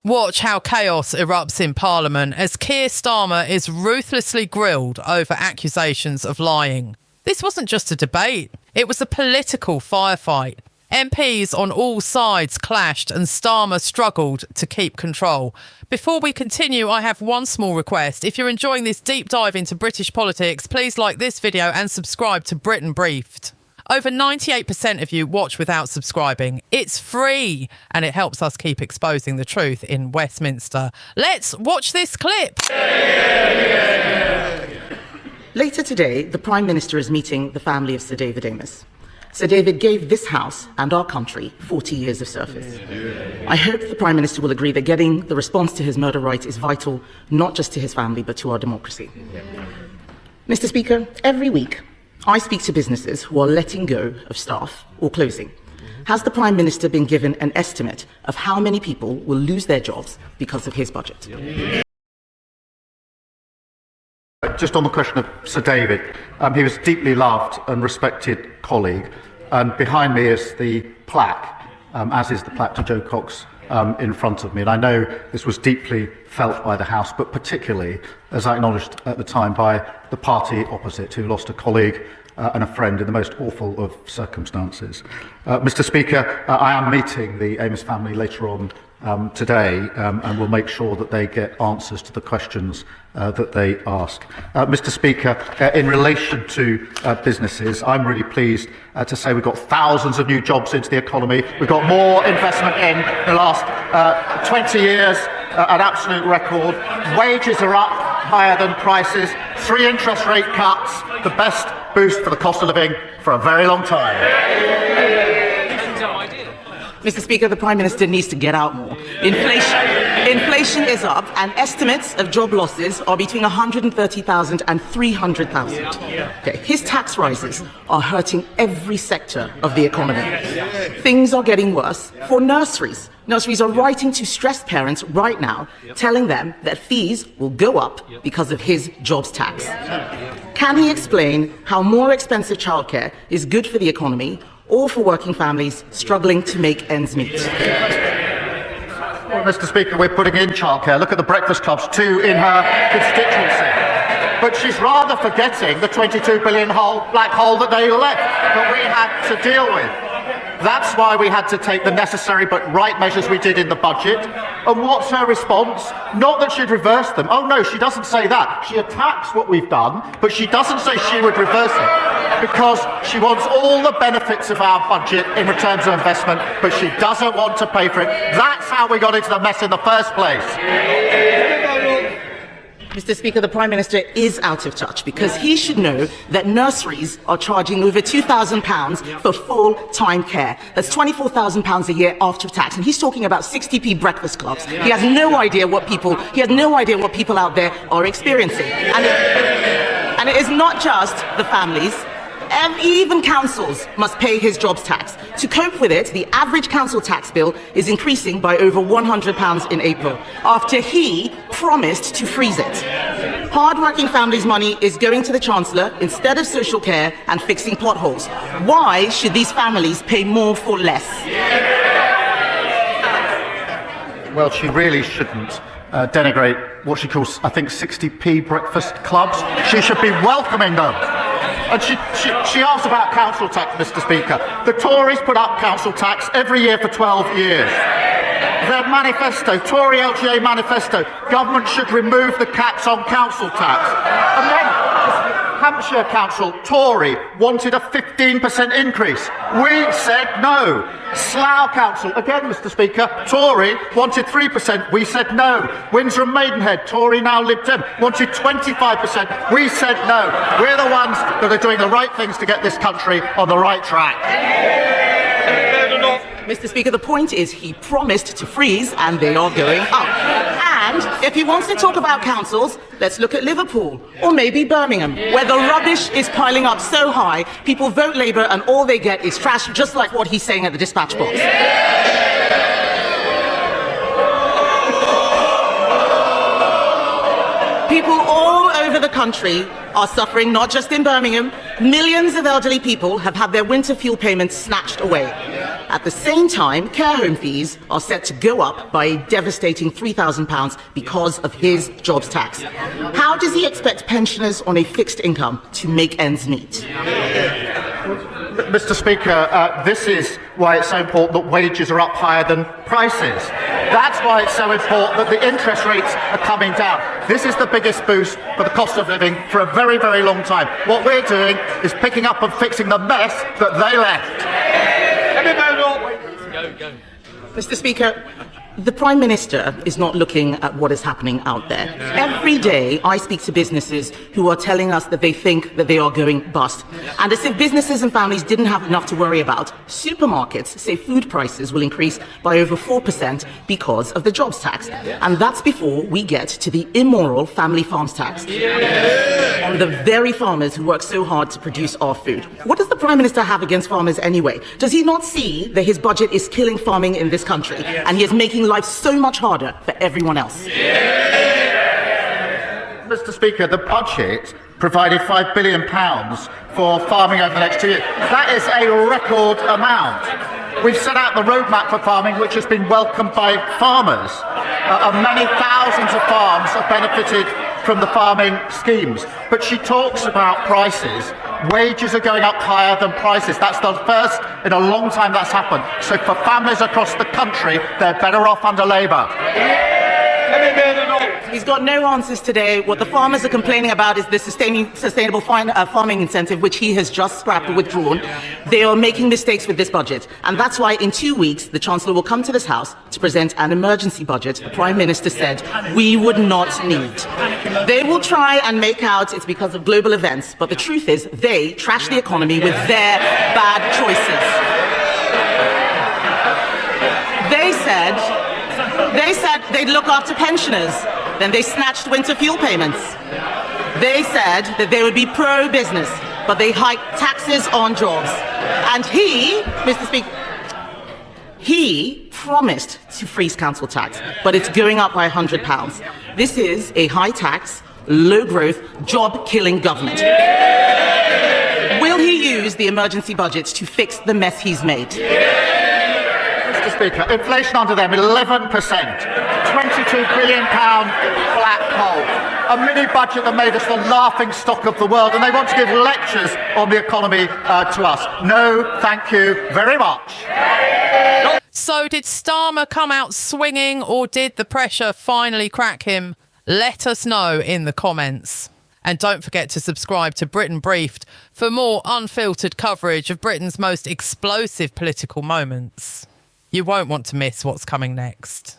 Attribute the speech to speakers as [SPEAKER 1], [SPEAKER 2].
[SPEAKER 1] Watch how chaos erupts in Parliament as Keir Starmer is ruthlessly grilled over accusations of lying. This wasn't just a debate, it was a political firefight. MPs on all sides clashed and Starmer struggled to keep control. Before we continue, I have one small request. If you're enjoying this deep dive into British politics, please like this video and subscribe to Britain Briefed. Over 98% of you watch without subscribing. It's free and it helps us keep exposing the truth in Westminster. Let's watch this clip.
[SPEAKER 2] Later today, the Prime Minister is meeting the family of Sir David Amess. Sir David gave this House and our country 40 years of service. I hope the Prime Minister will agree that getting the response to his murder right is vital, not just to his family, but to our democracy. Mr. Speaker, every week, I speak to businesses who are letting go of staff or closing. Has the Prime Minister been given an estimate of how many people will lose their jobs because of his budget?
[SPEAKER 3] Just on the question of Sir David, he was a deeply loved and respected colleague, and behind me is the plaque, as is the plaque to Joe Cox in front of me. And I know this was deeply felt by the House, but particularly, as I acknowledged at the time, by the party opposite, who lost a colleague and a friend in the most awful of circumstances. Mr. Speaker, I am meeting the Amess family later on today, and will make sure that they get answers to the questions that they ask. Mr. Speaker, in relation to businesses, I'm really pleased to say we've got thousands of new jobs into the economy. We've got more investment in the last 20 years, an absolute record. Wages are up higher than prices. 3 interest rate cuts, the best boost for the cost of living for a very long time.
[SPEAKER 2] Mr. Speaker, the Prime Minister needs to get out more. Inflation is up, and estimates of job losses are between 130,000 and 300,000. Okay. His tax rises are hurting every sector of the economy. Things are getting worse for nurseries. Nurseries are writing to stressed parents right now, telling them that fees will go up because of his jobs tax. Can he explain how more expensive childcare is good for the economy or for working families struggling to make ends meet?
[SPEAKER 3] Well, Mr. Speaker, we're putting in childcare. Look at the breakfast clubs, 2 in her constituency. But she's rather forgetting the £22 billion black hole that they left that we had to deal with. That's why we had to take the necessary but right measures we did in the budget. And what's her response? Not that she'd reverse them. Oh no, she doesn't say that. She attacks what we've done, but she doesn't say she would reverse it, because she wants all the benefits of our budget in return of investment, but she doesn't want to pay for it. That's how we got into the mess in the first place.
[SPEAKER 2] Mr. Speaker, the Prime Minister is out of touch, because he should know that nurseries are charging over £2,000 for full-time care. That's £24,000 a year after tax, and he's talking about 60p breakfast clubs. He has no idea what people out there are experiencing. And it is not just the families. Even councils must pay his jobs tax. To cope with it, the average council tax bill is increasing by over £100 in April, after he promised to freeze it. Hard-working families' money is going to the Chancellor instead of social care and fixing potholes. Why should these families pay more for less?
[SPEAKER 3] Well, she really shouldn't denigrate what she calls, I think, 60p breakfast clubs. She should be welcoming them. And she asked about council tax, Mr. Speaker. The Tories put up council tax every year for 12 years. Their manifesto, Tory LGA manifesto, government should remove the caps on council tax. And then Hampshire Council, Tory, wanted a 15% increase. We said no. Slough Council, again, Mr. Speaker, Tory, wanted 3%. We said no. Windsor and Maidenhead, Tory, now Lib Dem, wanted 25%. We said no. We're the ones that are doing the right things to get this country on the right track.
[SPEAKER 2] Mr. Speaker, the point is he promised to freeze, and they are going up. And if he wants to talk about councils, let's look at Liverpool, or maybe Birmingham, where the rubbish is piling up so high, people vote Labour and all they get is trash, just like what he's saying at the dispatch box. People all over the country are suffering, not just in Birmingham. Millions of elderly people have had their winter fuel payments snatched away. At the same time, care home fees are set to go up by a devastating £3,000 because of his jobs tax. How does he expect pensioners on a fixed income to make ends meet?
[SPEAKER 3] Mr. Speaker, this is why it's so important that wages are up higher than prices. That's why it's so important that the interest rates are coming down. This is the biggest boost for the cost of living for a very, very long time. What we're doing is picking up and fixing the mess that they left.
[SPEAKER 2] Mr. Speaker, the Prime Minister is not looking at what is happening out there. Every day I speak to businesses who are telling us that they think that they are going bust. And as if businesses and families didn't have enough to worry about, supermarkets say food prices will increase by over 4% because of the jobs tax. And that's before we get to the immoral family farms tax on the very farmers who work so hard to produce our food. What does the Prime Minister have against farmers anyway? Does he not see that his budget is killing farming in this country and he is making life so much harder for everyone else?
[SPEAKER 3] Mr. Speaker, the budget provided £5 billion for farming over the next 2 years. That is a record amount. We've set out the roadmap for farming, which has been welcomed by farmers. Many thousands of farms have benefited from the farming schemes. But she talks about prices. Wages are going up higher than prices. That's the first in a long time that's happened. So for families across the country, they're better off under Labour.
[SPEAKER 2] He's got no answers today. What the farmers are complaining about is the sustainable farming incentive, which he has just scrapped or withdrawn. They are making mistakes with this budget. And that's why in 2 weeks, the Chancellor will come to this House to present an emergency budget the Prime Minister said we would not need. They will try and make out it's because of global events, but the truth is they trash the economy with their bad choices. They said they'd look after pensioners. Then they snatched winter fuel payments. They said that they would be pro-business, but they hiked taxes on jobs. And he, Mr. Speaker, he promised to freeze council tax, but it's going up by £100. This is a high-tax, low-growth, job-killing government. Will he use the emergency budget to fix the mess he's made?
[SPEAKER 3] Mr. Speaker, inflation under them 11%, £22 billion black hole, a mini budget that made us the laughing stock of the world, and they want to give lectures on the economy to us. No, thank you very much.
[SPEAKER 1] So did Starmer come out swinging, or did the pressure finally crack him? Let us know in the comments. And don't forget to subscribe to Britain Briefed for more unfiltered coverage of Britain's most explosive political moments. You won't want to miss what's coming next.